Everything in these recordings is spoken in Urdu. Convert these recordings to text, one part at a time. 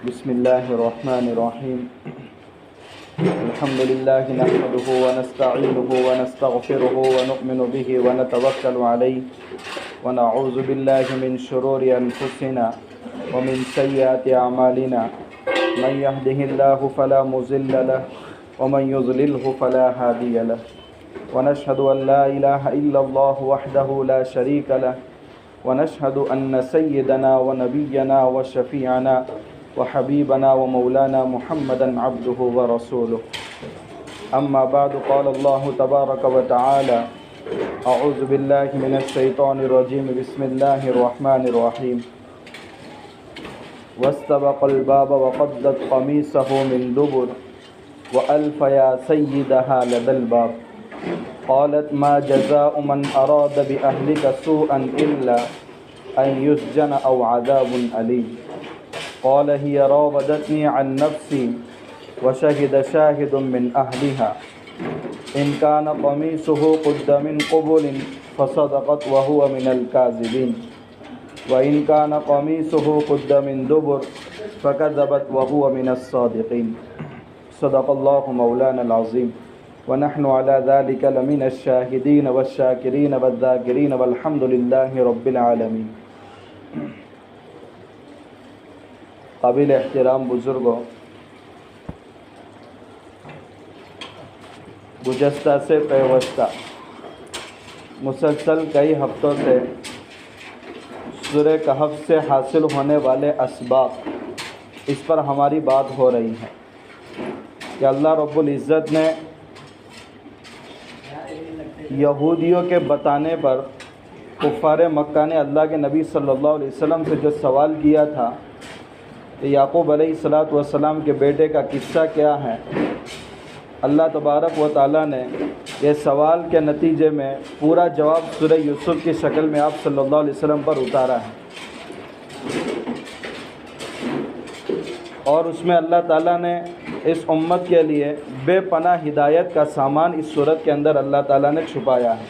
بسم الله الرحمن الرحيم. الحمد لله نحمده ونستعينه ونستغفره ونؤمن به ونتوكل عليه ونعوذ بالله من شرور أنفسنا ومن سيئات أعمالنا. من يهده الله فلا مضل له ومن يضلله فلا هادي له. ونشهد أن لا إله إلا الله وحده لا شريك له ونشهد أن سيدنا ونبينا وشفيعنا وحبيبنا ومولانا محمدا عبده ورسوله. أما بعد قال الله تبارك وتعالى: أعوذ بالله من الشيطان الرجيم. بسم الله الرحمن الرحيم. واستبق الباب وقدت قميصه من دبر وألف يا سيدها لدى الباب. قالت: ما جزاء من أراد بأهلك سوءا إلا أن يسجن أو عذاب أليم. قال: هي راودتني عن نفسي وشهد شاهد من أهلها إن كان قميصه قد من قبل فصدقت وهو من الكاذبين وإن كان قميصه قد من دبر فكذبت وهو من الصادقين. صدق الله مولانا العظيم ونحن على ذلك لمن الشاهدين والشاكرين والذاكرين والحمد لله رب العالمين. قابل احترام بزرگوں، گزشتہ سے پیوستہ مسلسل کئی ہفتوں سے سورہ کہف سے حاصل ہونے والے اسباب، اس پر ہماری بات ہو رہی ہے کہ اللہ رب العزت نے یہودیوں کے بتانے پر کفار مکہ نے اللہ کے نبی صلی اللہ علیہ وسلم سے جو سوال کیا تھا کہ یعقوب علیہ السلام کے بیٹے کا قصہ کیا ہے، اللہ تبارک و تعالیٰ نے یہ سوال کے نتیجے میں پورا جواب سورہ یوسف کی شکل میں آپ صلی اللہ علیہ وسلم پر اتارا ہے، اور اس میں اللہ تعالیٰ نے اس امت کے لیے بے پناہ ہدایت کا سامان اس صورت کے اندر اللہ تعالیٰ نے چھپایا ہے۔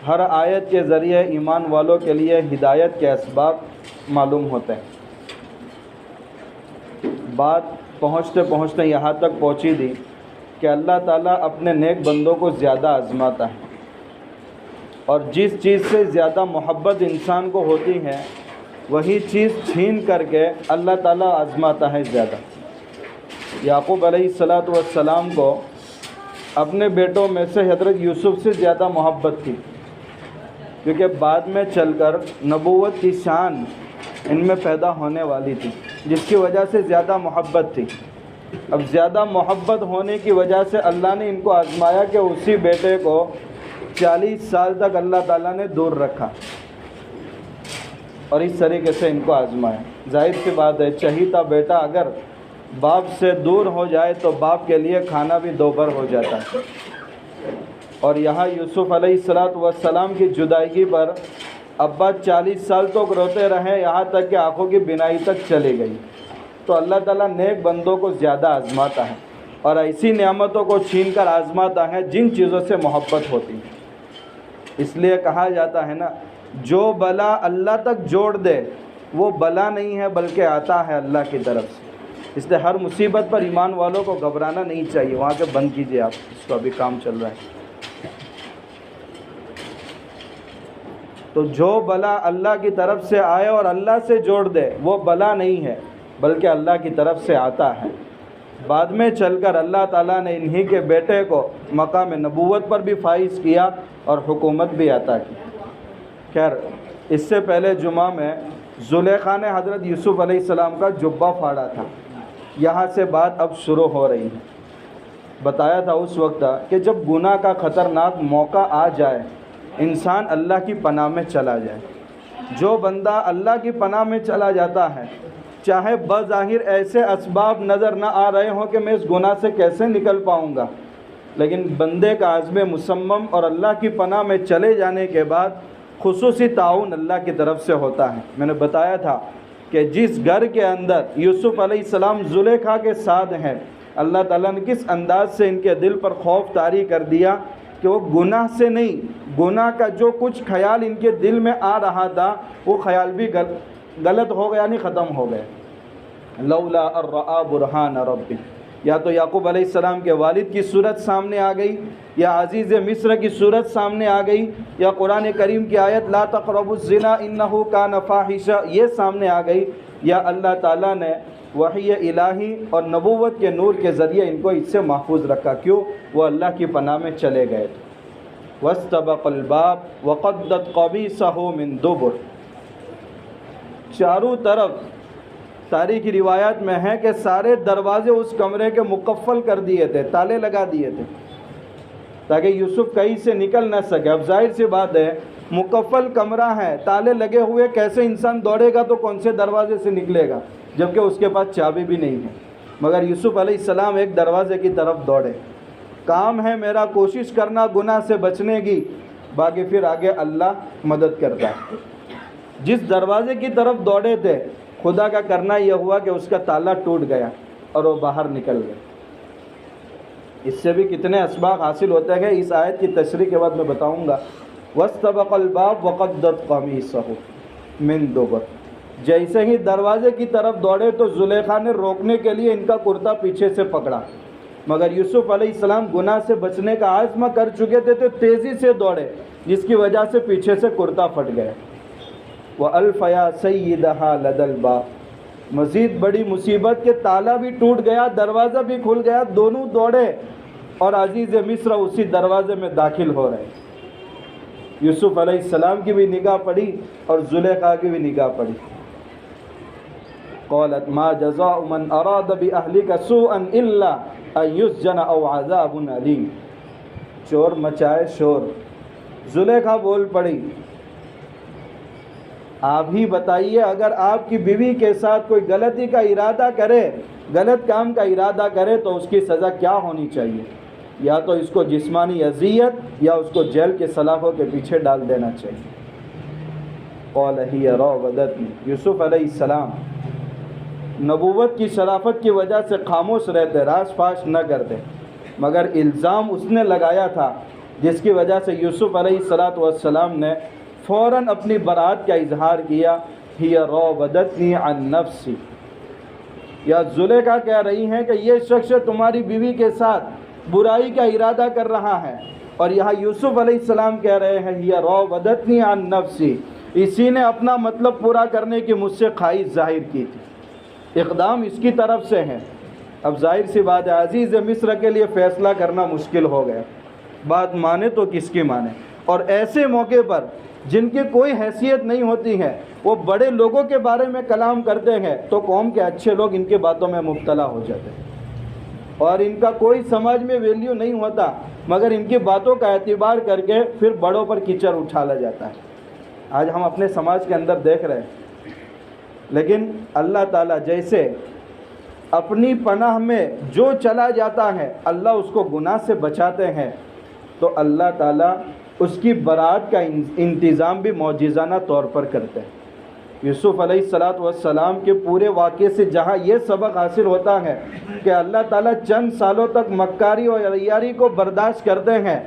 ہر آیت کے ذریعے ایمان والوں کے لیے ہدایت کے اسباب معلوم ہوتے ہیں۔ بات پہنچتے پہنچتے یہاں تک پہنچی تھی کہ اللہ تعالیٰ اپنے نیک بندوں کو زیادہ آزماتا ہے، اور جس چیز سے زیادہ محبت انسان کو ہوتی ہے وہی چیز چھین کر کے اللہ تعالیٰ آزماتا ہے زیادہ۔ یعقوب علیہ السلام کو اپنے بیٹوں میں سے حضرت یوسف سے زیادہ محبت تھی، کیونکہ بعد میں چل کر نبوت کی شان ان میں پیدا ہونے والی تھی، جس کی وجہ سے زیادہ محبت تھی۔ اب زیادہ محبت ہونے کی وجہ سے اللہ نے ان کو آزمایا کہ اسی بیٹے کو 40 سال تک اللہ تعالیٰ نے دور رکھا، اور اس طریقے سے ان کو آزمایا۔ ظاہر سی بات ہے، چہیتا بیٹا اگر باپ سے دور ہو جائے تو باپ کے لیے کھانا بھی دوبھر ہو جاتا ہے، اور یہاں یوسف علیہ السلام کی جدائیگی پر ابا 40 سال تک روتے رہے، یہاں تک کہ آنکھوں کی بینائی تک چلی گئی۔ تو اللہ تعالیٰ نیک بندوں کو زیادہ آزماتا ہے، اور ایسی نعمتوں کو چھین کر آزماتا ہے جن چیزوں سے محبت ہوتی ہے۔ اس لیے کہا جاتا ہے نا، جو بلا اللہ تک جوڑ دے وہ بلا نہیں ہے بلکہ آتا ہے اللہ کی طرف سے۔ اس لیے ہر مصیبت پر ایمان والوں کو گھبرانا نہیں چاہیے۔ وہاں کے بند کیجیے آپ، اس کو ابھی کام چل رہا ہے۔ تو جو بلا اللہ کی طرف سے آئے اور اللہ سے جوڑ دے وہ بلا نہیں ہے بلکہ اللہ کی طرف سے آتا ہے۔ بعد میں چل کر اللہ تعالیٰ نے انہی کے بیٹے کو مقام نبوت پر بھی فائز کیا اور حکومت بھی عطا کی۔ خیر، اس سے پہلے جمعہ میں زلیخا نے حضرت یوسف علیہ السلام کا جبہ پھاڑا تھا۔ یہاں سے بات اب شروع ہو رہی ہے۔ بتایا تھا اس وقت کہ جب گناہ کا خطرناک موقع آ جائے، انسان اللہ کی پناہ میں چلا جائے۔ جو بندہ اللہ کی پناہ میں چلا جاتا ہے، چاہے بظاہر ایسے اسباب نظر نہ آ رہے ہوں کہ میں اس گناہ سے کیسے نکل پاؤں گا، لیکن بندے کا عزم مصمم اور اللہ کی پناہ میں چلے جانے کے بعد خصوصی تعاون اللہ کی طرف سے ہوتا ہے۔ میں نے بتایا تھا کہ جس گھر کے اندر یوسف علیہ السلام زلیخا کے ساتھ ہیں، اللہ تعالیٰ نے کس انداز سے ان کے دل پر خوف طاری کر دیا کہ وہ گناہ سے نہیں، گناہ کا جو کچھ خیال ان کے دل میں آ رہا تھا وہ خیال بھی غلط ہو گیا، نہیں ختم ہو گئے۔ لولا الرآ برہان ربی، یا تو یعقوب علیہ السلام کے والد کی صورت سامنے آ گئی، یا عزیز مصر کی صورت سامنے آ گئی، یا قرآن کریم کی آیت لا تقربوا الزنا انہ کان فاحشہ یہ سامنے آ گئی، یا اللہ تعالیٰ نے وحی الہی اور نبوت کے نور کے ذریعے ان کو اس سے محفوظ رکھا۔ کیوں؟ وہ اللہ کی پناہ میں چلے گئے تھے۔ واستبق الباب وقدت قمیصہ من دبر، چاروں طرف تاریخی روایات میں ہے کہ سارے دروازے اس کمرے کے مقفل کر دیے تھے، تالے لگا دیے تھے تاکہ یوسف کہیں سے نکل نہ سکے۔ اب ظاہر سی بات ہے، مقفل کمرہ ہے، تالے لگے ہوئے، کیسے انسان دوڑے گا تو کون سے دروازے سے نکلے گا، جبکہ اس کے پاس چابی بھی نہیں ہے۔ مگر یوسف علیہ السلام ایک دروازے کی طرف دوڑے۔ کام ہے میرا کوشش کرنا گناہ سے بچنے کی، باقی پھر آگے اللہ مدد کرتا ہے۔ جس دروازے کی طرف دوڑے تھے، خدا کا کرنا یہ ہوا کہ اس کا تالا ٹوٹ گیا اور وہ باہر نکل گئے۔ اس سے بھی کتنے اسباق حاصل ہوتے ہیں، اس آیت کی تشریح کے بعد میں بتاؤں گا۔ واستبق الباب وقدت قمیصہ من دبر، جیسے ہی دروازے کی طرف دوڑے تو زلیخا نے روکنے کے لیے ان کا کرتا پیچھے سے پکڑا، مگر یوسف علیہ السلام گناہ سے بچنے کا عزم کر چکے تھے تو تیزی سے دوڑے، جس کی وجہ سے پیچھے سے کرتا پھٹ گئے۔ وَأَلْفَيَا سَيِّدَهَا لَدَى الْبَابِ، مزید بڑی مصیبت کہ تالا بھی ٹوٹ گیا، دروازہ بھی کھل گیا، دونوں دوڑے اور عزیز مصر اسی دروازے میں داخل ہو رہے۔ یوسف علیہ السلام کی بھی نگاہ پڑی اور زلیخا کی بھی نگاہ پڑی۔ قالت ما جزاء من اراد بأهلك سوءا الا ان يسجن او عذاب علیم، چور مچائے شور۔ زلیخا بول پڑی، آپ ہی بتائیے، اگر آپ کی بیوی کے ساتھ کوئی غلطی کا ارادہ کرے، غلط کام کا ارادہ کرے تو اس کی سزا کیا ہونی چاہیے؟ یا تو اس کو جسمانی اذیت یا اس کو جیل کے سلاخوں کے پیچھے ڈال دینا چاہیے۔ قال ہی راودتنی، یوسف علیہ السلام نبوت کی شرافت کی وجہ سے خاموش رہتے، راز فاش نہ کرتے، مگر الزام اس نے لگایا تھا جس کی وجہ سے یوسف علیہ السلام نے فوراً اپنی برات کا اظہار کیا۔ ہی راودتنی عن نفسی، یا زلیخا کہہ رہی ہیں کہ یہ شخص تمہاری بیوی کے ساتھ برائی کا ارادہ کر رہا ہے، اور یہاں یوسف علیہ السلام کہہ رہے ہیں ہی راودتنی عن نفسی، اسی نے اپنا مطلب پورا کرنے کی مجھ سے خواہش ظاہر کی تھی، اقدام اس کی طرف سے ہے۔ اب ظاہر سی بات ہے، عزیز مصر کے لیے فیصلہ کرنا مشکل ہو گیا، بات مانے تو کس کی مانے، اور ایسے موقع پر جن کی کوئی حیثیت نہیں ہوتی ہے وہ بڑے لوگوں کے بارے میں کلام کرتے ہیں تو قوم کے اچھے لوگ ان کے باتوں میں مبتلا ہو جاتے ہیں، اور ان کا کوئی سماج میں ویلیو نہیں ہوتا، مگر ان کی باتوں کا اعتبار کر کے پھر بڑوں پر کیچڑ اٹھالا جاتا ہے۔ آج ہم اپنے سماج کے اندر دیکھ رہے ہیں، لیکن اللہ تعالیٰ جیسے اپنی پناہ میں جو چلا جاتا ہے اللہ اس کو گناہ سے بچاتے ہیں، تو اللہ تعالیٰ اس کی برات کا انتظام بھی معجزانہ طور پر کرتے ہیں۔ یوسف علیہ السلام کے پورے واقعے سے جہاں یہ سبق حاصل ہوتا ہے کہ اللہ تعالیٰ چند سالوں تک مکاری اور عیاری کو برداشت کرتے ہیں،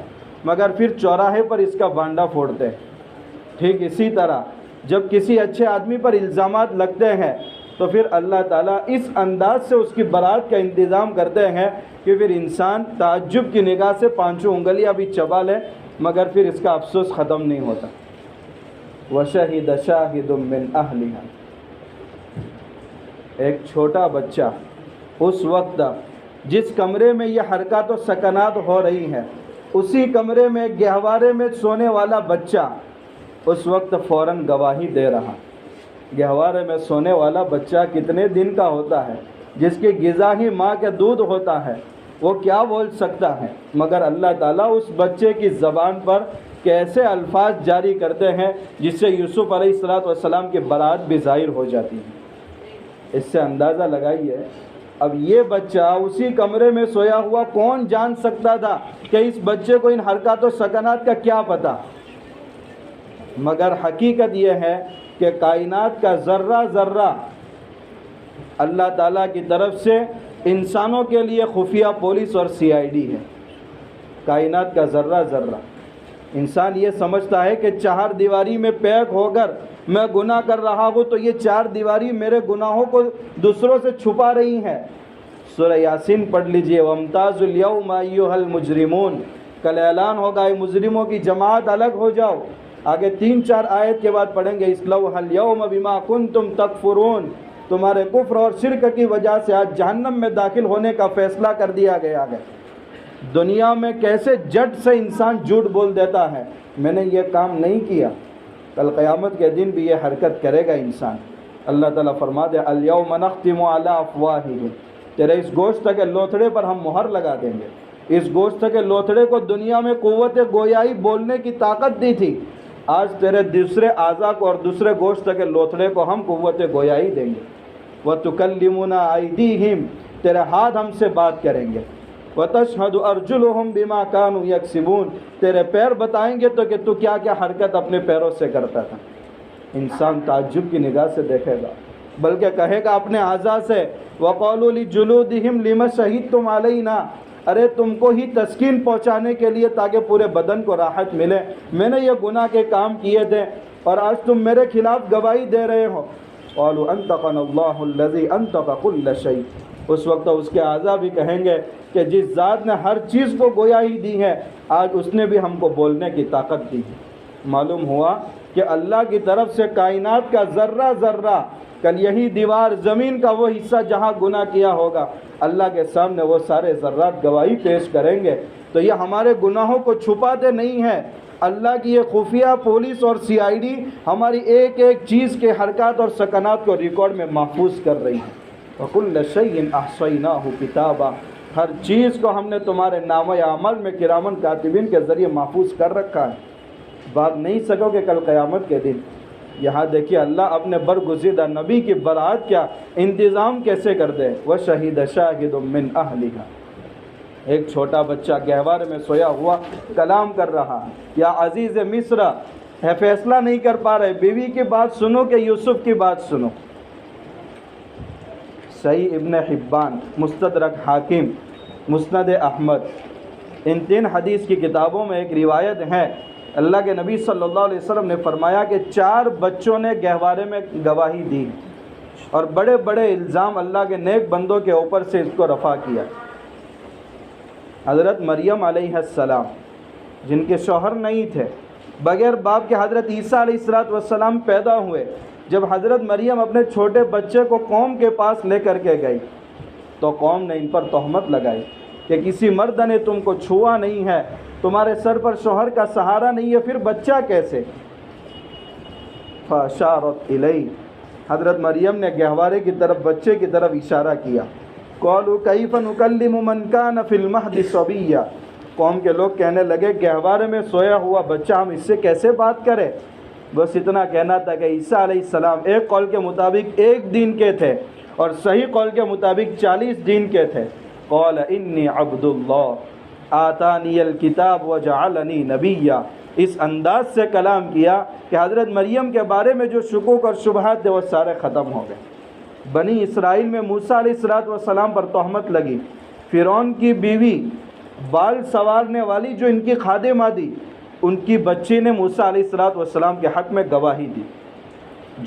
مگر پھر چوراہے پر اس کا بانڈا پھوڑتے ہیں۔ ٹھیک اسی طرح جب کسی اچھے آدمی پر الزامات لگتے ہیں تو پھر اللہ تعالیٰ اس انداز سے اس کی برات کا انتظام کرتے ہیں کہ پھر انسان تعجب کی نگاہ سے پانچوں انگلیاں بھی چبا لے، مگر پھر اس کا افسوس ختم نہیں ہوتا۔ وَشَهِدَ شَاهِدٌ مِّنْ أَهْلِهَا، ایک چھوٹا بچہ اس وقت جس کمرے میں یہ حرکات و سکنات ہو رہی ہیں، اسی کمرے میں گہوارے میں سونے والا بچہ اس وقت فوراً گواہی دے رہا۔ گہوارے میں سونے والا بچہ کتنے دن کا ہوتا ہے، جس کی غذا ہی ماں کے دودھ ہوتا ہے، وہ کیا بول سکتا ہے، مگر اللہ تعالیٰ اس بچے کی زبان پر کیسے الفاظ جاری کرتے ہیں جس سے یوسف علیہ السلام کی برات بھی ظاہر ہو جاتی ہے۔ اس سے اندازہ لگائیے، اب یہ بچہ اسی کمرے میں سویا ہوا، کون جان سکتا تھا کہ اس بچے کو ان حرکات و سکنات کا کیا پتہ، مگر حقیقت یہ ہے کہ کائنات کا ذرہ ذرہ اللہ تعالیٰ کی طرف سے انسانوں کے لیے خفیہ پولیس اور CID ہے، کائنات کا ذرہ ذرہ۔ انسان یہ سمجھتا ہے کہ چار دیواری میں پیک ہو کر میں گناہ کر رہا ہوں تو یہ چار دیواری میرے گناہوں کو دوسروں سے چھپا رہی ہیں۔ سورہ یاسین پڑھ لیجئے، وَامْتَازُوا الْيَوْمَ أَيُّهَا الْمُجْرِمُونَ، کل اعلان ہوگا اے مجرموں کی جماعت الگ ہو جاؤ۔ آگے 3-4 آیت کے بعد پڑھیں گے، اصْلَوْهَا الْيَوْمَ بِمَا كُنْتُمْ تَكْفُرُونَ، تمہارے کفر اور شرک کی وجہ سے آج جہنم میں داخل ہونے کا فیصلہ کر دیا گیا ہے۔ دنیا میں کیسے جٹ سے انسان جھوٹ بول دیتا ہے، میں نے یہ کام نہیں کیا، کل قیامت کے دن بھی یہ حرکت کرے گا انسان۔ اللہ تعالیٰ فرما دے الْيَوْمَ نَخْتِمُ عَلَىٰ أَفْوَاهِهِمْ، تیرے اس گوشت کے لوتھڑے پر ہم مہر لگا دیں گے۔ اس گوشت کے لوتھڑے کو دنیا میں قوت گویائی بولنے کی طاقت دی تھی، آج تیرے دوسرے اعضاء کو اور دوسرے گوشت کے لوتھڑے کو ہم قوت گویائی دیں گے۔ وَتُكَلِّمُنَا أَيْدِيهِمْ، تیرے ہاتھ ہم سے بات کریں گے۔ وَتَشْهَدُ أَرْجُلُهُمْ بِمَا كَانُوا يَكْسِبُونَ، تیرے پیر بتائیں گے تو کہ تو کیا کیا حرکت اپنے پیروں سے کرتا تھا۔ انسان تعجب کی نگاہ سے دیکھے گا، بلکہ کہے گا اپنے اعضاء سے وَقَالُوا لِجُلُودِهِمْ لِمَ شَهِدتُّمْ عَلَيْنَا، ارے تم کو ہی تسکین پہنچانے کے لیے تاکہ پورے بدن کو راحت ملے، میں نے یہ گناہ کے کام کیے تھے اور آج تم میرے خلاف گواہی دے رہے ہو۔ قَالُوا أَنطَقَنَا اللَّهُ الَّذِي أَنطَقَ كُلَّ شَيْءٍ، اس وقت اس کے اعضاء بھی کہیں گے کہ جس ذات نے ہر چیز کو گویائی دی ہے، آج اس نے بھی ہم کو بولنے کی طاقت دی ہے۔ معلوم ہوا کہ اللہ کی طرف سے کائنات کا ذرہ ذرہ، کل یہی دیوار زمین کا وہ حصہ جہاں گناہ کیا ہوگا، اللہ کے سامنے وہ سارے ذرات گواہی پیش کریں گے۔ تو یہ ہمارے گناہوں کو چھپاتے نہیں ہیں، اللہ کی یہ خفیہ پولیس اور CID ہماری ایک ایک چیز کے حرکات اور سکنات کو ریکارڈ میں محفوظ کر رہی ہے۔ وَكُلَّ شَيْءٍ أَحْصَيْنَاهُ كِتَابًا، ہر چیز کو ہم نے تمہارے نامہ عمل میں کرامن کاتبین کے ذریعے محفوظ کر رکھا ہے، بات نہیں سکو کہ کل قیامت کے دن۔ یہاں دیکھیے اللہ اپنے برگزیدہ نبی کی برات کیا انتظام کیسے کر دے۔ وَشَهِدَ شَاهِدٌ مِّنْ أَهْلِهَا، ایک چھوٹا بچہ گہوارے میں سویا ہوا کلام کر رہا، یا عزیز مصر ہے فیصلہ نہیں کر پا رہے، بیوی کی بات سنو کہ یوسف کی بات سنو۔ صحیح ابن حبان، مستدرک حاکم، مسند احمد، ان 3 حدیث کی کتابوں میں ایک روایت ہے، اللہ کے نبی صلی اللہ علیہ وسلم نے فرمایا کہ 4 بچوں نے گہوارے میں گواہی دی اور بڑے بڑے الزام اللہ کے نیک بندوں کے اوپر سے اس کو رفع کیا۔ حضرت مریم علیہ السلام جن کے شوہر نہیں تھے، بغیر باپ کے حضرت عیسیٰ علیہ السلام پیدا ہوئے، جب حضرت مریم اپنے چھوٹے بچے کو قوم کے پاس لے کر کے گئی تو قوم نے ان پر تہمت لگائی کہ کسی مرد نے تم کو چھوا نہیں ہے، تمہارے سر پر شوہر کا سہارا نہیں ہے، پھر بچہ کیسے؟ فَأَشَارَتْ إِلَيْهِ، حضرت مریم نے گہوارے کی طرف، بچے کی طرف اشارہ کیا۔ قَالُوا كَيْفَ نُكَلِّمُ مَنْ كَانَ فِي الْمَهْدِ صَبِيًّا، قوم کے لوگ کہنے لگے گہوارے میں سویا ہوا بچہ ہم اس سے کیسے بات کریں؟ بس اتنا کہنا تھا کہ عیسیٰ علیہ السلام ایک قول کے مطابق 1 دن کے تھے اور صحیح قول کے مطابق 40 دن کے تھے۔ قال انی عبد اللہ آتانی الکتاب وجعلنی نبیا، اس انداز سے کلام کیا کہ حضرت مریم کے بارے میں جو شکوک اور شبہات تھے وہ سارے ختم ہو گئے۔ بنی اسرائیل میں موسیٰ علیہ السلام پر تہمت لگی، فرعون کی بیوی بال سنوارنے والی جو ان کی خادمہ تھی، ان کی بچی نے موسیٰ علیہ السلام کے حق میں گواہی دی۔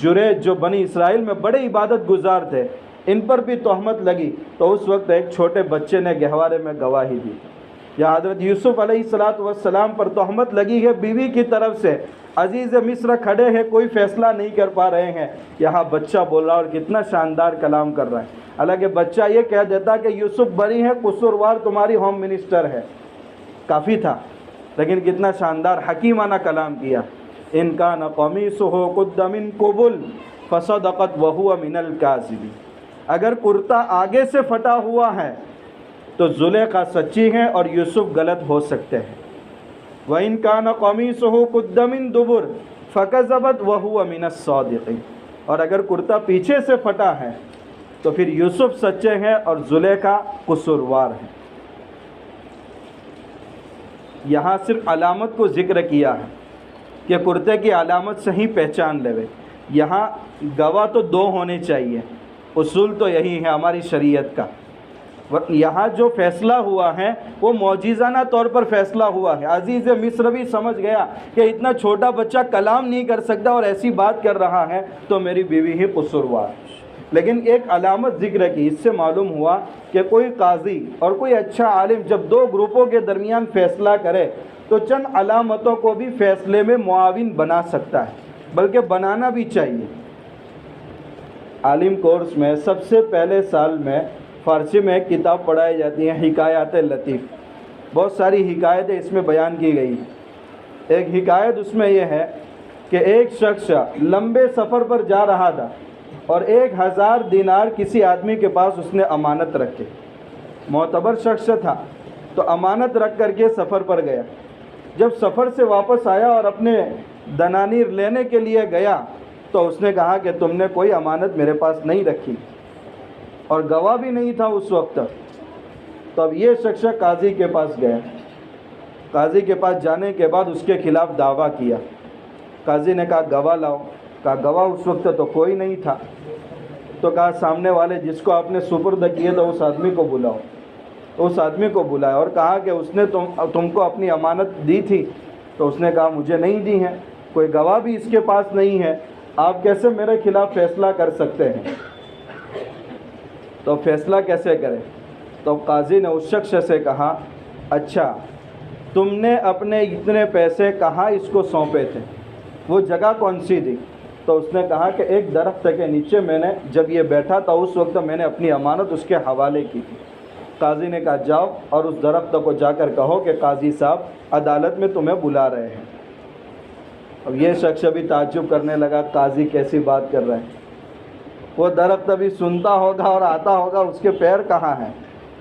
جریج جو بنی اسرائیل میں بڑے عبادت گزار تھے، ان پر بھی تہمت لگی تو اس وقت ایک چھوٹے بچے نے گہوارے میں گواہی دی۔ یا حضرت یوسف علیہ السلام پر تہمت لگی ہے بیوی کی طرف سے، عزیز مصر کھڑے ہیں کوئی فیصلہ نہیں کر پا رہے ہیں، یہاں بچہ بول رہا اور کتنا شاندار کلام کر رہا ہے۔ حالانکہ بچہ یہ کہہ دیتا کہ یوسف بری ہے، قصوروار تمہاری ہوم منسٹر ہے، کافی تھا، لیکن کتنا شاندار حکیمانہ کلام کیا۔ ان کان قمیصہ قد من قبل فصدقت وہو من الکاذبین، اگر کرتا آگے سے پھٹا ہوا ہے تو زلیخا سچی ہیں اور یوسف غلط ہو سکتے ہیں۔ وَإِن كَانَ قَمِيصُهُ قُدَّ مِن دُبُرٍ فَكَذَبَتْ وَهُوَ مِنَ الصَّادِقِينَ، اور اگر کرتا پیچھے سے پھٹا ہے تو پھر یوسف سچے ہیں اور زلیخا قصوروار ہیں۔ یہاں صرف علامت کو ذکر کیا ہے کہ کرتے کی علامت سے ہی پہچان لے۔ یہاں گواہ تو 2 ہونے چاہیے، اصول تو یہی ہے ہماری شریعت کا۔ یہاں جو فیصلہ ہوا ہے وہ معجزانہ طور پر فیصلہ ہوا ہے۔ عزیز مصر بھی سمجھ گیا کہ اتنا چھوٹا بچہ کلام نہیں کر سکتا اور ایسی بات کر رہا ہے تو میری بیوی ہی قصوروار ہے۔ لیکن ایک علامت ذکر کی، اس سے معلوم ہوا کہ کوئی قاضی اور کوئی اچھا عالم جب دو گروپوں کے درمیان فیصلہ کرے تو چند علامتوں کو بھی فیصلے میں معاون بنا سکتا ہے، بلکہ بنانا بھی چاہیے۔ عالم کورس میں سب سے پہلے سال میں فارسی میں ایک کتاب پڑھائی جاتی ہیں، حکایات لطیف۔ بہت ساری حکایتیں اس میں بیان کی گئی ہیں۔ ایک حکایت اس میں یہ ہے کہ ایک شخص لمبے سفر پر جا رہا تھا اور 1000 دینار کسی آدمی کے پاس اس نے امانت رکھے۔ معتبر شخص تھا تو امانت رکھ کر کے سفر پر گیا۔ جب سفر سے واپس آیا اور اپنے دنانیر لینے کے لیے گیا تو اس نے کہا کہ تم نے کوئی امانت میرے پاس نہیں رکھی، اور گواہ بھی نہیں تھا اس وقت۔ تو اب یہ شخص قاضی کے پاس گیا۔ قاضی کے پاس جانے کے بعد اس کے خلاف دعویٰ کیا۔ قاضی نے کہا گواہ لاؤ۔ کہا گواہ اس وقت تو کوئی نہیں تھا۔ تو کہا سامنے والے جس کو آپ نے سپرد کیے تو اس آدمی کو بلاؤ۔ اس آدمی کو بلایا اور کہا کہ اس نے تم کو اپنی امانت دی تھی؟ تو اس نے کہا مجھے نہیں دی ہے، کوئی گواہ بھی اس کے پاس نہیں ہے، آپ کیسے میرے خلاف فیصلہ کر سکتے ہیں؟ تو فیصلہ کیسے کریں؟ تو قاضی نے اس شخص سے کہا اچھا تم نے اپنے اتنے پیسے کہاں اس کو سونپے تھے، وہ جگہ کون سی تھی؟ تو اس نے کہا کہ ایک درخت کے نیچے میں نے جب یہ بیٹھا تھا اس وقت میں نے اپنی امانت اس کے حوالے کی تھی۔ قاضی نے کہا جاؤ اور اس درخت کو جا کر کہو کہ قاضی صاحب عدالت میں تمہیں بلا رہے ہیں۔ اب یہ شخص بھی تعجب کرنے لگا، قاضی کیسی بات کر رہے ہیں؟ وہ درخت ابھی سنتا ہوگا اور آتا ہوگا، اس کے پیر کہاں ہیں؟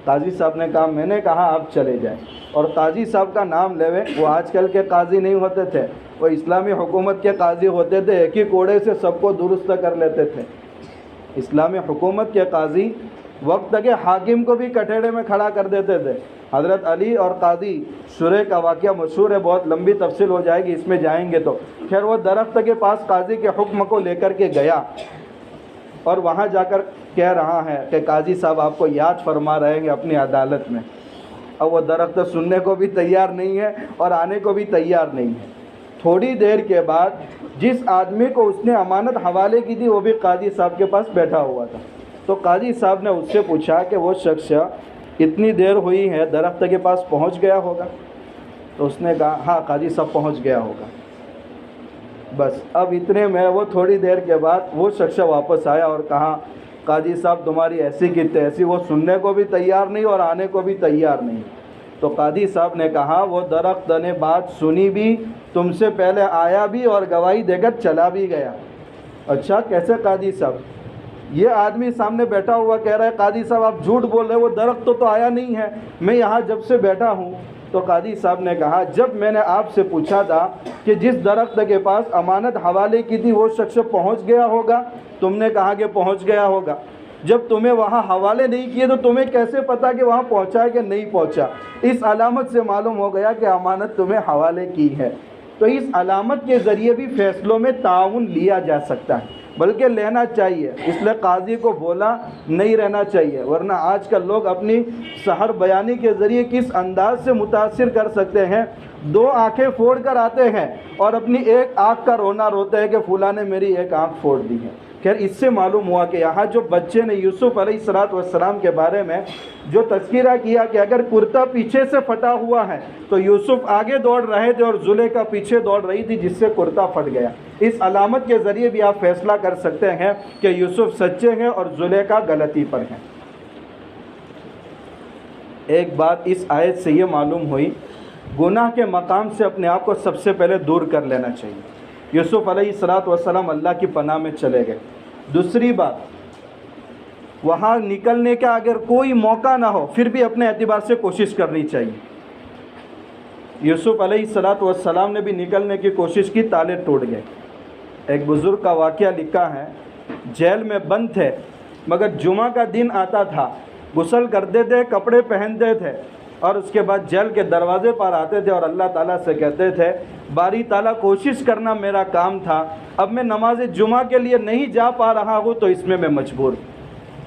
قاضی صاحب نے کہا میں نے کہا آپ چلے جائیں، اور قاضی صاحب کا نام لیوے۔ وہ آج کل کے قاضی نہیں ہوتے تھے، وہ اسلامی حکومت کے قاضی ہوتے تھے، ایک ہی کوڑے سے سب کو درست کر لیتے تھے۔ اسلامی حکومت کے قاضی وقت کے حاکم کو بھی کٹہرے میں کھڑا کر دیتے تھے۔ حضرت علی اور قاضی شرح کا واقعہ مشہور ہے، بہت لمبی تفصیل ہو جائے گی اس میں جائیں گے تو۔ خیر وہ درخت کے پاس قاضی کے حکم کو لے کر کے گیا اور وہاں جا کر کہہ رہا ہے کہ قاضی صاحب آپ کو یاد فرما رہے ہیں اپنی عدالت میں۔ اب وہ درخت سننے کو بھی تیار نہیں ہے اور آنے کو بھی تیار نہیں ہے۔ تھوڑی دیر کے بعد جس آدمی کو اس نے امانت حوالے کی تھی وہ بھی قاضی صاحب کے پاس بیٹھا ہوا تھا۔ تو قاضی صاحب نے اس سے پوچھا کہ وہ شخص اتنی دیر ہوئی ہے درخت کے پاس پہنچ گیا ہوگا؟ تو اس نے کہا ہاں قاضی صاحب پہنچ گیا ہوگا۔ بس اب اتنے میں وہ تھوڑی دیر کے بعد وہ شخص واپس آیا اور کہا قاضی صاحب تمہاری ایسی کی تیسی، وہ سننے کو بھی تیار نہیں اور آنے کو بھی تیار نہیں۔ تو قاضی صاحب نے کہا وہ درخت نے بات سنی بھی، تم سے پہلے آیا بھی اور گواہی دے کر چلا بھی گیا۔ اچھا کیسے قاضی صاحب؟ یہ آدمی سامنے بیٹھا ہوا کہہ رہا ہے قاضی صاحب آپ جھوٹ بول رہے، وہ درخت تو آیا نہیں ہے، میں یہاں جب سے بیٹھا ہوں۔ تو قاضی صاحب نے کہا جب میں نے آپ سے پوچھا تھا کہ جس درخت کے پاس امانت حوالے کی تھی وہ شخص پہنچ گیا ہوگا، تم نے کہا کہ پہنچ گیا ہوگا۔ جب تمہیں وہاں حوالے نہیں کیے تو تمہیں کیسے پتا کہ وہاں پہنچا ہے کہ نہیں پہنچا؟ اس علامت سے معلوم ہو گیا کہ امانت تمہیں حوالے کی ہے۔ تو اس علامت کے ذریعے بھی فیصلوں میں تعاون لیا جا سکتا ہے، بلکہ لینا چاہیے۔ اس لیے قاضی کو بولا نہیں رہنا چاہیے، ورنہ آج کل لوگ اپنی سحر بیانی کے ذریعے کس انداز سے متاثر کر سکتے ہیں۔ 2 آنکھیں پھوڑ کر آتے ہیں اور اپنی ایک آنکھ کا رونا روتے ہیں کہ فلاں نے میری ایک آنکھ پھوڑ دی ہے۔ خیر اس سے معلوم ہوا کہ یہاں جو بچے نے یوسف علیہ السلام کے بارے میں جو تذکرہ کیا کہ اگر کرتا پیچھے سے پھٹا ہوا ہے تو یوسف آگے دوڑ رہے تھے اور زلیخا پیچھے دوڑ رہی تھی جس سے کرتا پھٹ گیا۔ اس علامت کے ذریعے بھی آپ فیصلہ کر سکتے ہیں کہ یوسف سچے ہیں اور زلیخا غلطی پر ہیں۔ ایک بات اس آیت سے یہ معلوم ہوئی، گناہ کے مقام سے اپنے آپ کو سب سے پہلے دور کر لینا چاہیے۔ یوسف علیہ السلام اللہ کی پناہ میں چلے گئے۔ دوسری بات، وہاں نکلنے کا اگر کوئی موقع نہ ہو پھر بھی اپنے اعتبار سے کوشش کرنی چاہیے۔ یوسف علیہ السلام نے بھی نکلنے کی کوشش کی، تالے ٹوٹ گئے۔ ایک بزرگ کا واقعہ لکھا ہے، جیل میں بند تھے مگر جمعہ کا دن آتا تھا، غسل کرتے تھے، کپڑے پہنتے تھے اور اس کے بعد جیل کے دروازے پر آتے تھے اور اللہ تعالیٰ سے کہتے تھے باری تعالیٰ کوشش کرنا میرا کام تھا، اب میں نماز جمعہ کے لیے نہیں جا پا رہا ہوں تو اس میں مجبور ہوں۔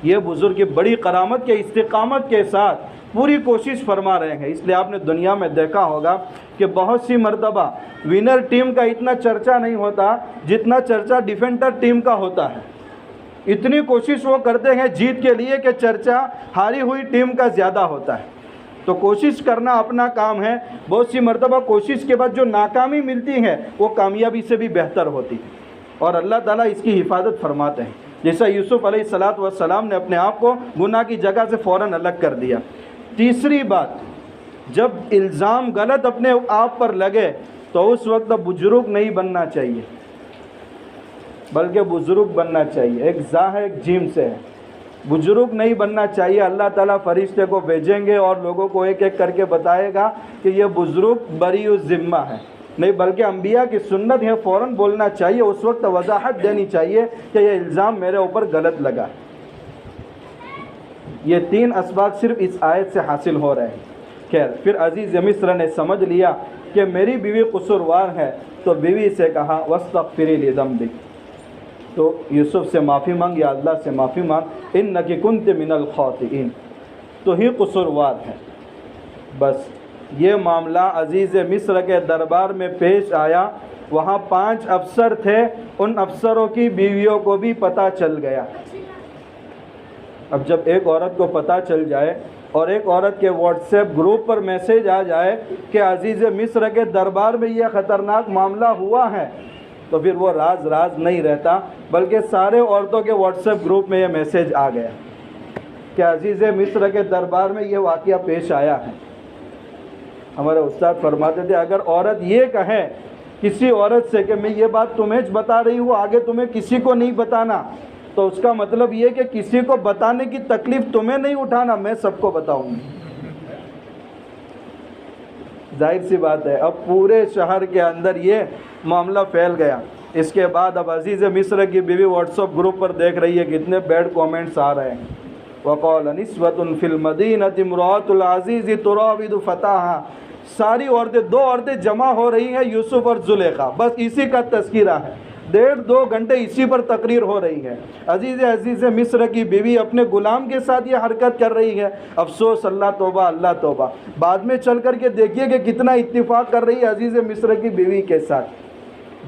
یہ بزرگ کی بڑی کرامت کے استقامت کے ساتھ پوری کوشش فرما رہے ہیں۔ اس لیے آپ نے دنیا میں دیکھا ہوگا کہ بہت سی مرتبہ ونر ٹیم کا اتنا چرچا نہیں ہوتا جتنا چرچا ڈیفینڈر ٹیم کا ہوتا ہے۔ اتنی کوشش وہ کرتے ہیں جیت کے لیے کہ چرچا ہاری ہوئی ٹیم کا زیادہ ہوتا ہے۔ تو کوشش کرنا اپنا کام ہے، بہت سی مرتبہ کوشش کے بعد جو ناکامی ملتی ہے وہ کامیابی سے بھی بہتر ہوتی ہے، اور اللہ تعالیٰ اس کی حفاظت فرماتے ہیں۔ جیسا یوسف علیہ السلام نے اپنے آپ کو گناہ کی جگہ سے فوراً الگ کر دیا۔ تیسری بات، جب الزام غلط اپنے آپ پر لگے تو اس وقت بزرگ نہیں بننا چاہیے، بلکہ بزرگ بننا چاہیے۔ ایک زا ہے ایک جیم سے ہے، بزرگ نہیں بننا چاہیے۔ اللہ تعالیٰ فرشتے کو بھیجیں گے اور لوگوں کو ایک ایک کر کے بتائے گا کہ یہ بزرگ بری الذمہ ہے، نہیں بلکہ انبیاء کی سنت ہے فوراً بولنا چاہیے، اس وقت وضاحت دینی چاہیے کہ یہ الزام میرے اوپر غلط لگا۔ یہ تین اسباق صرف اس آیت سے حاصل ہو رہے ہیں۔ خیر، پھر عزیز مصر نے سمجھ لیا کہ میری بیوی قصوروار ہے، تو بیوی سے کہا وَاسْتَغْفِرِي لِذَنْبِكِ، تو یوسف سے معافی مانگ، یا اللہ سے معافی مانگ، اِنَّكِ كُنْتِ مِنَ الْخَاطِئِينَ، تو ہی قصوروار ہے۔ بس یہ معاملہ عزیز مصر کے دربار میں پیش آیا۔ وہاں 5 افسر تھے، ان افسروں کی بیویوں کو بھی پتہ چل گیا۔ اب جب ایک عورت کو پتہ چل جائے اور ایک عورت کے واٹس ایپ گروپ پر میسیج آ جائے کہ عزیز مصر کے دربار میں یہ خطرناک معاملہ ہوا ہے، تو پھر وہ راز نہیں رہتا، بلکہ سارے عورتوں کے واٹس ایپ گروپ میں یہ میسیج آ گیا کہ عزیز مصر کے دربار میں یہ واقعہ پیش آیا ہے۔ ہمارے استاد فرماتے تھے اگر عورت یہ کہے کسی عورت سے کہ میں یہ بات تمہیں بتا رہی ہوں، آگے تمہیں کسی کو نہیں بتانا، تو اس کا مطلب یہ کہ کسی کو بتانے کی تکلیف تمہیں نہیں اٹھانا، میں سب کو بتاؤں گی۔ ظاہر سی بات ہے، اب پورے شہر کے اندر یہ معاملہ پھیل گیا۔ اس کے بعد اب عزیز مصر کی بیوی واٹس ایپ گروپ پر دیکھ رہی ہے کتنے بیڈ کومنٹس آ رہے ہیں۔ وَقَالَ نِسْوَةٌ فِي الْمَدِينَةِ امْرَأَةُ الْعَزِيزِ تُرَاوِدُ فَتَاهَا، ساری عورتیں، 2 عورتیں جمع ہو رہی ہیں، یوسف اور زلیخا، بس اسی کا تذکرہ ہے، 1.5-2 گھنٹے اسی پر تقریر ہو رہی ہے۔ عزیز مصر کی بیوی اپنے غلام کے ساتھ یہ حرکت کر رہی ہے۔ افسوس، اللہ توبہ، اللہ توبہ۔ بعد میں چل کر کے دیکھیے کہ کتنا اتفاق کر رہی ہے عزیز مصر کی بیوی کے ساتھ۔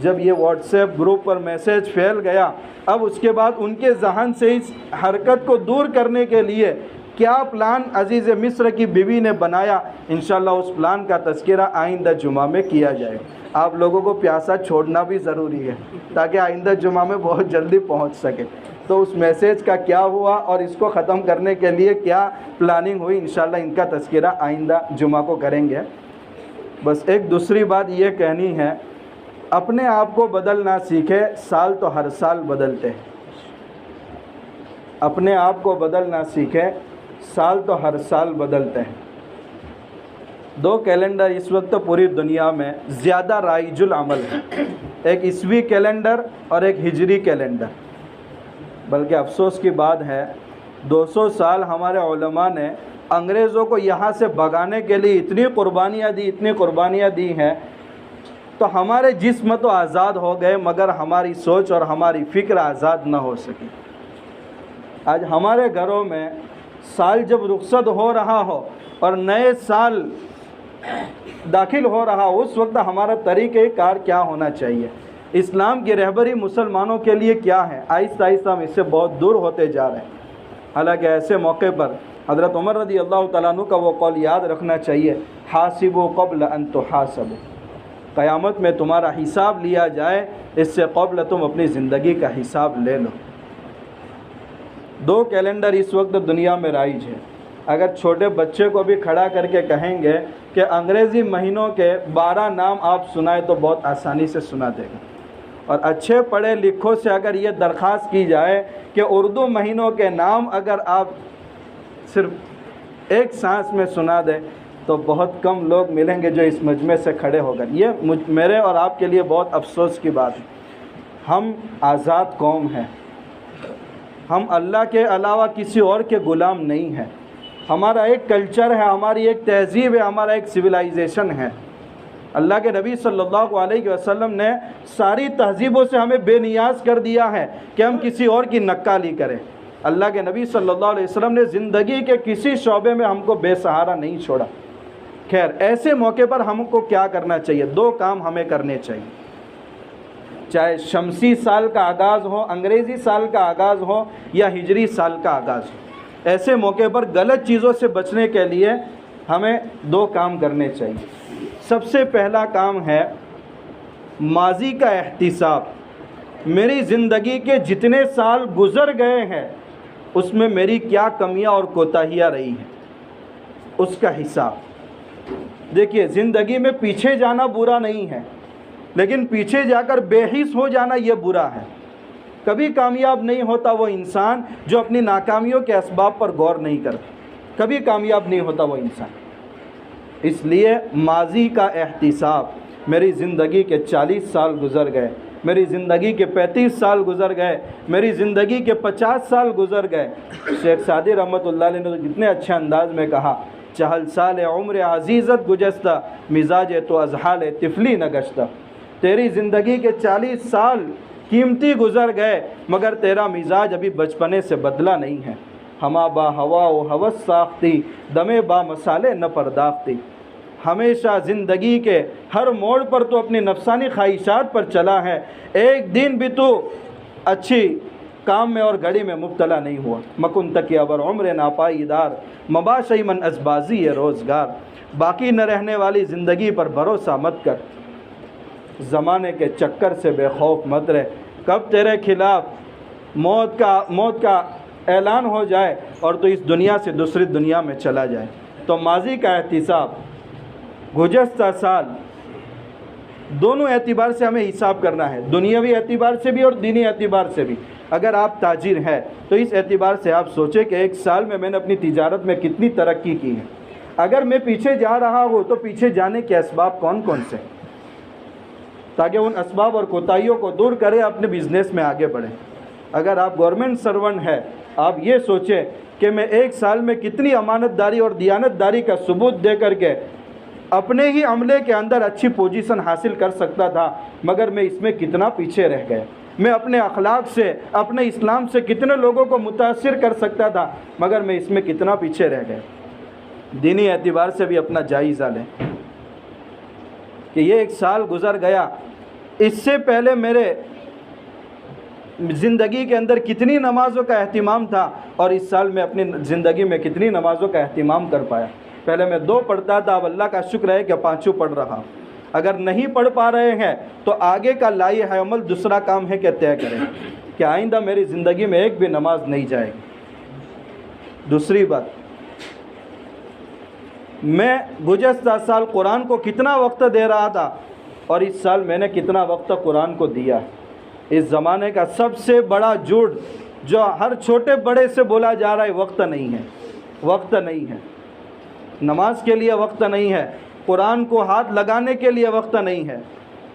جب یہ واٹس ایپ گروپ پر میسیج پھیل گیا، اب اس کے بعد ان کے ذہن سے اس حرکت کو دور کرنے کے لیے کیا پلان عزیز مصر کی بیوی نے بنایا، انشاءاللہ اس پلان کا تذکرہ آئندہ جمعہ میں کیا جائے۔ آپ لوگوں کو پیاسا چھوڑنا بھی ضروری ہے تاکہ آئندہ جمعہ میں بہت جلدی پہنچ سکے۔ تو اس میسیج کا کیا ہوا اور اس کو ختم کرنے کے لیے کیا پلاننگ ہوئی، انشاءاللہ ان کا تذکرہ آئندہ جمعہ کو کریں گے۔ بس ایک دوسری بات یہ کہنی ہے، اپنے آپ کو بدلنا سیکھے، سال تو ہر سال بدلتے ہیں۔ اپنے آپ کو بدلنا سیکھے، سال تو ہر سال بدلتے ہیں۔ 2 کیلنڈر اس وقت پوری دنیا میں زیادہ رائج العمل ہے، ایک عیسوی کیلنڈر اور ایک ہجری کیلنڈر۔ بلکہ افسوس کی بات ہے 200 سال ہمارے علماء نے انگریزوں کو یہاں سے بھگانے کے لیے اتنی قربانیاں دی ہیں، تو ہمارے جسم تو آزاد ہو گئے مگر ہماری سوچ اور ہماری فکر آزاد نہ ہو سکی۔ آج ہمارے گھروں میں سال جب رخصت ہو رہا ہو اور نئے سال داخل ہو رہا ہو، اس وقت ہمارا طریقہ کار کیا ہونا چاہیے، اسلام کی رہبری مسلمانوں کے لیے کیا ہے، آہستہ آہستہ ہم اس سے بہت دور ہوتے جا رہے ہیں۔ حالانکہ ایسے موقع پر حضرت عمر رضی اللہ تعالیٰ عنہ کا وہ قول یاد رکھنا چاہیے، حاسبوا قبل ان تحاسبوا، قیامت میں تمہارا حساب لیا جائے اس سے قبل تم اپنی زندگی کا حساب لے لو۔ 2 کیلنڈر اس وقت دنیا میں رائج ہے۔ اگر چھوٹے بچے کو بھی کھڑا کر کے کہیں گے کہ انگریزی مہینوں کے 12 نام آپ سنائیں تو بہت آسانی سے سنا دے گا، اور اچھے پڑھے لکھوں سے اگر یہ درخواست کی جائے کہ اردو مہینوں کے نام اگر آپ صرف ایک سانس میں سنا دیں تو بہت کم لوگ ملیں گے جو اس مجمع سے کھڑے ہو گئے۔ یہ میرے اور آپ کے لیے بہت افسوس کی بات ہے۔ ہم آزاد قوم ہیں، ہم اللہ کے علاوہ کسی اور کے غلام نہیں ہیں۔ ہمارا ایک کلچر ہے، ہماری ایک تہذیب ہے، ہمارا ایک سویلائزیشن ہے۔ اللہ کے نبی صلی اللہ علیہ وسلم نے ساری تہذیبوں سے ہمیں بے نیاز کر دیا ہے کہ ہم کسی اور کی نکالی کریں۔ اللہ کے نبی صلی اللہ علیہ وسلم نے زندگی کے کسی شعبے میں ہم کو بے سہارا نہیں چھوڑا۔ خیر، ایسے موقع پر ہم کو کیا کرنا چاہیے؟ 2 کام ہمیں کرنے چاہیے، چاہے شمسی سال کا آغاز ہو، انگریزی سال کا آغاز ہو یا ہجری سال کا آغاز ہو۔ ایسے موقع پر غلط چیزوں سے بچنے کے لیے ہمیں 2 کام کرنے چاہیے۔ سب سے پہلا کام ہے ماضی کا احتساب۔ میری زندگی کے جتنے سال گزر گئے ہیں اس میں میری کیا کمیاں اور کوتاہیاں رہی ہیں، اس کا حساب۔ دیکھیے، زندگی میں پیچھے جانا برا نہیں ہے، لیکن پیچھے جا کر بے حس ہو جانا یہ برا ہے۔ کبھی کامیاب نہیں ہوتا وہ انسان جو اپنی ناکامیوں کے اسباب پر غور نہیں کرتا، کبھی کامیاب نہیں ہوتا وہ انسان۔ اس لیے ماضی کا احتساب، میری زندگی کے 40 سال گزر گئے، میری زندگی کے 35 سال گزر گئے، میری زندگی کے 50 سال گزر گئے۔ شیخ سعدی رحمۃ اللہ علیہ نے جتنے اچھے انداز میں کہا، 40 سال عمر عزیزت گجستہ، مزاج تو ازحال طفلی نگشتہ۔ تیری زندگی کے 40 سال قیمتی گزر گئے، مگر تیرا مزاج ابھی بچپنے سے بدلا نہیں ہے۔ ہما با ہوا و ہوس ساختی، دمے با مسالے نہ پرداختی۔ ہمیشہ زندگی کے ہر موڑ پر تو اپنی نفسانی خواہشات پر چلا ہے، ایک دن بھی تو اچھی کام میں اور گھڑی میں مبتلا نہیں ہوا۔ مکن تکی ابر عمر ناپائی دار، مباشی من ازبازی روزگار۔ باقی نہ رہنے والی زندگی پر بھروسہ مت کر، زمانے کے چکر سے بے خوف مت رہ۔ کب تیرے خلاف موت کا اعلان ہو جائے اور تو اس دنیا سے دوسری دنیا میں چلا جائے۔ تو ماضی کا احتساب، گزشتہ سال، دونوں اعتبار سے ہمیں حساب کرنا ہے، دنیاوی اعتبار سے بھی اور دینی اعتبار سے بھی۔ اگر آپ تاجر ہیں تو اس اعتبار سے آپ سوچیں کہ 1 سال میں نے اپنی تجارت میں کتنی ترقی کی ہے۔ اگر میں پیچھے جا رہا ہوں تو پیچھے جانے کے اسباب کون کون سے، تاکہ ان اسباب اور کوتاہیوں کو دور کریں، اپنے بزنس میں آگے بڑھیں۔ اگر آپ گورنمنٹ سرونٹ ہیں، آپ یہ سوچیں کہ میں 1 سال میں کتنی امانت داری اور دیانت داری کا ثبوت دے کر کے اپنے ہی عملے کے اندر اچھی پوزیشن حاصل کر سکتا تھا، مگر میں اس میں کتنا پیچھے رہ گیا۔ میں اپنے اخلاق سے، اپنے اسلام سے کتنے لوگوں کو متاثر کر سکتا تھا، مگر میں اس میں کتنا پیچھے رہ گیا۔ دینی اعتبار سے بھی اپنا جائزہ لیں کہ یہ 1 سال گزر گیا، اس سے پہلے میرے زندگی کے اندر کتنی نمازوں کا اہتمام تھا اور اس سال میں اپنی زندگی میں کتنی نمازوں کا اہتمام کر پایا۔ پہلے میں 2 پڑھتا تھا، اب اللہ کا شکر ہے کہ 5 پڑھ رہا ہوں۔ اگر نہیں پڑھ پا رہے ہیں تو آگے کا لائحہ ہے عمل دوسرا کام ہے کہ طے کریں کہ آئندہ میری زندگی میں 1 بھی نماز نہیں جائے گی۔ دوسری بات، میں گزشتہ سال قرآن کو کتنا وقت دے رہا تھا اور اس سال میں نے کتنا وقت قرآن کو دیا ہے۔ اس زمانے کا سب سے بڑا جھوٹ جو ہر چھوٹے بڑے سے بولا جا رہا ہے، وقت نہیں ہے، وقت نہیں ہے۔ نماز کے لیے وقت نہیں ہے، قرآن کو ہاتھ لگانے کے لیے وقت نہیں ہے۔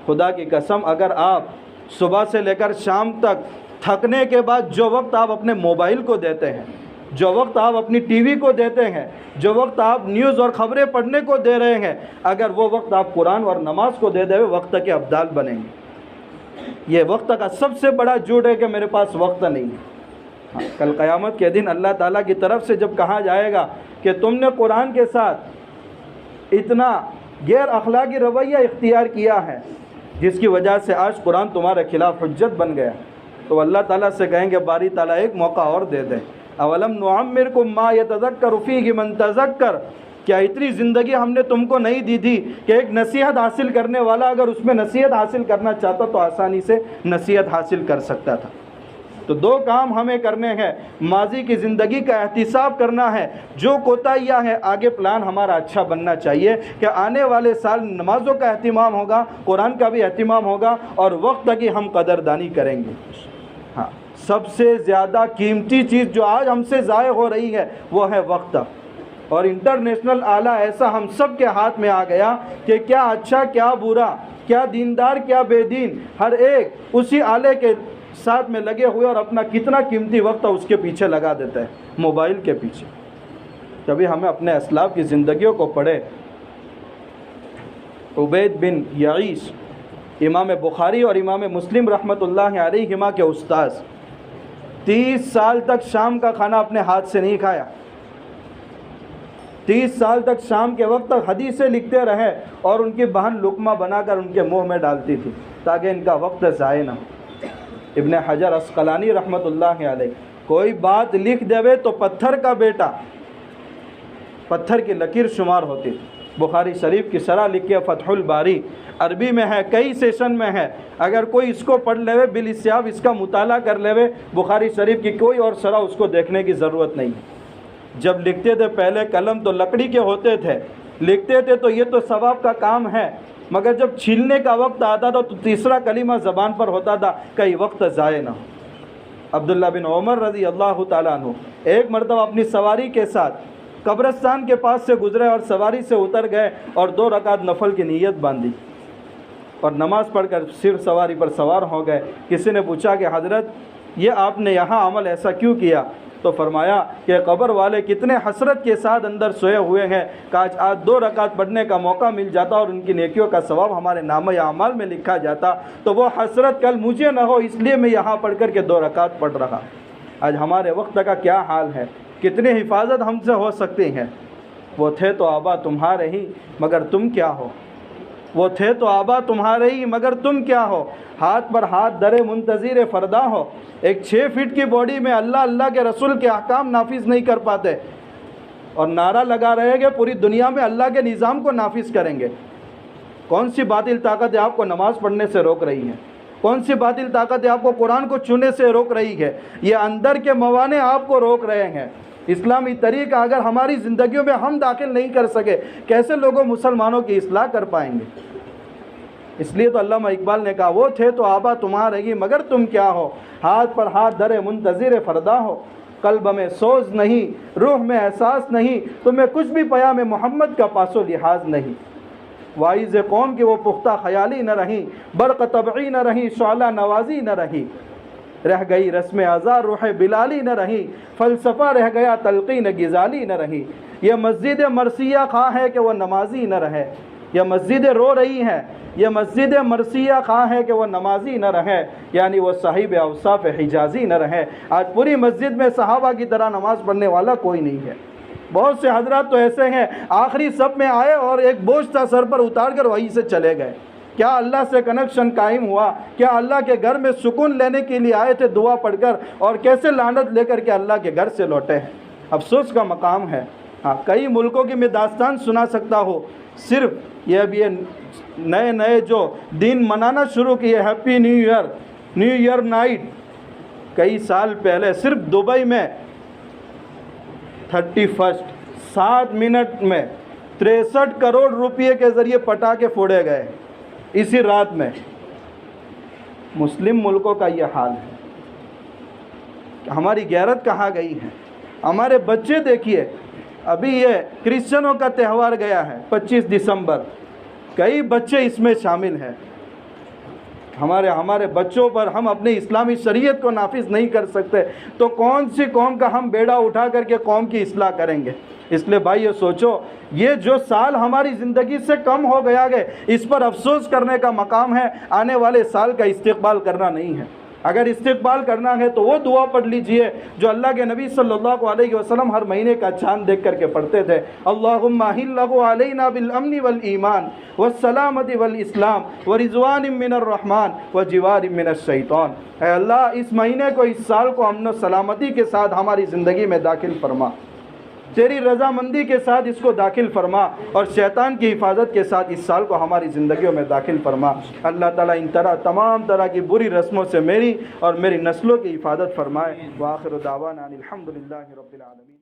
خدا کی قسم، اگر آپ صبح سے لے کر شام تک تھکنے کے بعد جو وقت آپ اپنے موبائل کو دیتے ہیں، جو وقت آپ اپنی ٹی وی کو دیتے ہیں، جو وقت آپ نیوز اور خبریں پڑھنے کو دے رہے ہیں، اگر وہ وقت آپ قرآن اور نماز کو دے دیں، وقت کے ابدال بنیں گے۔ یہ وقت کا سب سے بڑا جھوٹ ہے کہ میرے پاس وقت نہیں ہے۔ کل قیامت کے دن اللہ تعالیٰ کی طرف سے جب کہا جائے گا کہ تم نے قرآن کے ساتھ اتنا غیر اخلاقی رویہ اختیار کیا ہے جس کی وجہ سے آج قرآن تمہارے خلاف حجت بن گیا، تو اللہ تعالیٰ سے کہیں گے باری تعالیٰ ایک موقع اور دے دیں۔ اولم نعمرکم ما یتذکر فیہ من تذکر، کیا اتنی زندگی ہم نے تم کو نہیں دی تھی کہ ایک نصیحت حاصل کرنے والا اگر اس میں نصیحت حاصل کرنا چاہتا تو آسانی سے نصیحت حاصل کر سکتا تھا۔ تو 2 کام ہمیں کرنے ہیں، ماضی کی زندگی کا احتساب کرنا ہے، جو کوتاہیاں ہیں آگے پلان ہمارا اچھا بننا چاہیے کہ آنے والے سال نمازوں کا اہتمام ہوگا، قرآن کا بھی اہتمام ہوگا اور وقت کی ہم قدردانی کریں گے۔ ہاں، سب سے زیادہ قیمتی چیز جو آج ہم سے ضائع ہو رہی ہے وہ ہے وقت، اور انٹرنیشنل آلہ ایسا ہم سب کے ہاتھ میں آ گیا کہ کیا اچھا کیا برا، کیا دیندار کیا بے دین، ہر ایک اسی آلے کے ساتھ میں لگے ہوئے اور اپنا کتنا قیمتی وقت اس کے پیچھے لگا دیتا ہے، موبائل کے پیچھے۔ کبھی ہمیں اپنے اسلاف کی زندگیوں کو پڑھے۔ عبید بن یعیش امام بخاری اور امام مسلم رحمۃ اللہ علیہما کے استاذ، 30 سال تک شام کا کھانا اپنے ہاتھ سے نہیں کھایا، 30 سال تک شام کے وقت تک حدیثیں لکھتے رہے اور ان کی بہن لقمہ بنا کر ان کے منہ میں ڈالتی تھی تاکہ ان کا وقت ضائع نہ ہو۔ ابن حجر عسقلانی رحمۃ اللہ علیہ کوئی بات لکھ دے تو پتھر کا بیٹا، پتھر کی لکیر شمار ہوتی تھی۔ بخاری شریف کی شرح لکھی ہے فتح الباری، عربی میں ہے، کئی سیشن میں ہے، اگر کوئی اس کو پڑھ لے بالاسیاب اس کا مطالعہ کر لے بخاری شریف کی کوئی اور شرح اس کو دیکھنے کی ضرورت نہیں۔ جب لکھتے تھے پہلے قلم تو لکڑی کے ہوتے تھے، لکھتے تھے تو یہ تو ثواب کا کام ہے، مگر جب چھیلنے کا وقت آتا تھا تو تیسرا کلمہ زبان پر ہوتا تھا کئی وقت ضائع نہ ہو۔ عبداللہ بن عمر رضی اللہ تعالیٰ عنہ ایک مرتبہ اپنی سواری کے ساتھ قبرستان کے پاس سے گزرے اور سواری سے اتر گئے اور 2 رکعت نفل کی نیت باندھی اور نماز پڑھ کر صرف سواری پر سوار ہو گئے۔ کسی نے پوچھا کہ حضرت یہ آپ نے یہاں عمل ایسا کیوں کیا؟ تو فرمایا کہ قبر والے کتنے حسرت کے ساتھ اندر سوئے ہوئے ہیں، کاش آج 2 رکعت پڑھنے کا موقع مل جاتا اور ان کی نیکیوں کا ثواب ہمارے نامہ اعمال میں لکھا جاتا تو وہ حسرت کل مجھے نہ ہو، اس لیے میں یہاں پڑھ کر کے 2 رکعت پڑھ رہا۔ آج ہمارے وقت کا کیا حال ہے، کتنی حفاظت ہم سے ہو سکتی ہیں۔ وہ تھے تو آبا تمہارے ہی مگر تم کیا ہو، وہ تھے تو آبا تمہارے ہی مگر تم کیا ہو، ہاتھ پر ہاتھ درے منتظر فردا ہو، ایک 6 فٹ کی باڈی میں اللہ کے رسول کے احکام نافذ نہیں کر پاتے اور نعرہ لگا رہے کہ پوری دنیا میں اللہ کے نظام کو نافذ کریں گے۔ کون سی باطل طاقت آپ کو نماز پڑھنے سے روک رہی ہے؟ کون سی باطل طاقت آپ کو قرآن کو چھونے سے روک رہی ہے؟ یہ اندر کے موانع آپ کو روک رہے ہیں۔ اسلامی طریقہ اگر ہماری زندگیوں میں ہم داخل نہیں کر سکے، کیسے لوگوں مسلمانوں کی اصلاح کر پائیں گے؟ اس لیے تو علامہ اقبال نے کہا وہ تھے تو آبا تمہارے ہی مگر تم کیا ہو، ہاتھ پر ہاتھ دھرے منتظر فردا ہو، قلب میں سوز نہیں، روح میں احساس نہیں، تمہیں کچھ بھی پیام محمد کا پاس و لحاظ نہیں۔ واعظ قوم کی وہ پختہ خیالی نہ رہی، برق طبعی نہ رہی، شعلہ نوازی نہ رہی، رہ گئی رسم ازار روح بلالی نہ رہی، فلسفہ رہ گیا تلقین غزالی نہ رہی۔ یہ مسجد مرثیہ خواہ ہے کہ وہ نمازی نہ رہے، یہ مسجد رو رہی ہے، یہ مسجد مرثیہ خواہ ہے کہ وہ نمازی نہ رہے، یعنی وہ صاحب اوصاف حجازی نہ رہے۔ آج پوری مسجد میں صحابہ کی طرح نماز پڑھنے والا کوئی نہیں ہے۔ بہت سے حضرات تو ایسے ہیں آخری صف میں آئے اور ایک بوجھ تھا سر پر اتار کر وہیں سے چلے گئے۔ کیا اللہ سے کنیکشن قائم ہوا؟ کیا اللہ کے گھر میں سکون لینے کے لیے آئے تھے دعا پڑھ کر اور کیسے لعنت لے کر کے اللہ کے گھر سے لوٹے ہیں؟ افسوس کا مقام ہے۔ ہاں، کئی ملکوں کی میں داستان سنا سکتا ہوں، صرف یہ اب یہ نئے جو دن منانا شروع کیے، ہیپی نیو ایئر نائٹ، کئی سال پہلے صرف دبئی میں 31 7 منٹ میں 63 کروڑ روپے کے ذریعے پٹاخے پھوڑے گئے اسی رات میں۔ مسلم ملکوں کا یہ حال ہے کہ ہماری غیرت کہاں گئی ہے؟ ہمارے بچے دیکھیے، ابھی یہ کرسچنوں کا تہوار گیا ہے 25 دسمبر، کئی بچے اس میں شامل ہیں۔ ہمارے بچوں پر ہم اپنی اسلامی شریعت کو نافذ نہیں کر سکتے تو کون سی قوم کا ہم بیڑا اٹھا کر کے قوم کی اصلاح کریں گے؟ اس لیے بھائی یہ سوچو، یہ جو سال ہماری زندگی سے کم ہو گیا ہے اس پر افسوس کرنے کا مقام ہے، آنے والے سال کا استقبال کرنا نہیں ہے۔ اگر استقبال کرنا ہے تو وہ دعا پڑھ لیجئے جو اللہ کے نبی صلی اللہ علیہ وسلم ہر مہینے کا چاند دیکھ کر کے پڑھتے تھے، اللہم احلہ علینا بالامن والایمان والسلامت والاسلام ورضوان من الرحمن وجوار من الشیطان۔ اے اللہ اس مہینے کو، اس سال کو امن و سلامتی کے ساتھ ہماری زندگی میں داخل فرما، تیری رضامندی کے ساتھ اس کو داخل فرما، اور شیطان کی حفاظت کے ساتھ اس سال کو ہماری زندگیوں میں داخل فرما۔ اللہ تعالیٰ ان تمام طرح کی بری رسموں سے میری اور میری نسلوں کی حفاظت فرمائے۔ وآخر دعوانا الحمدللہ رب العالمین۔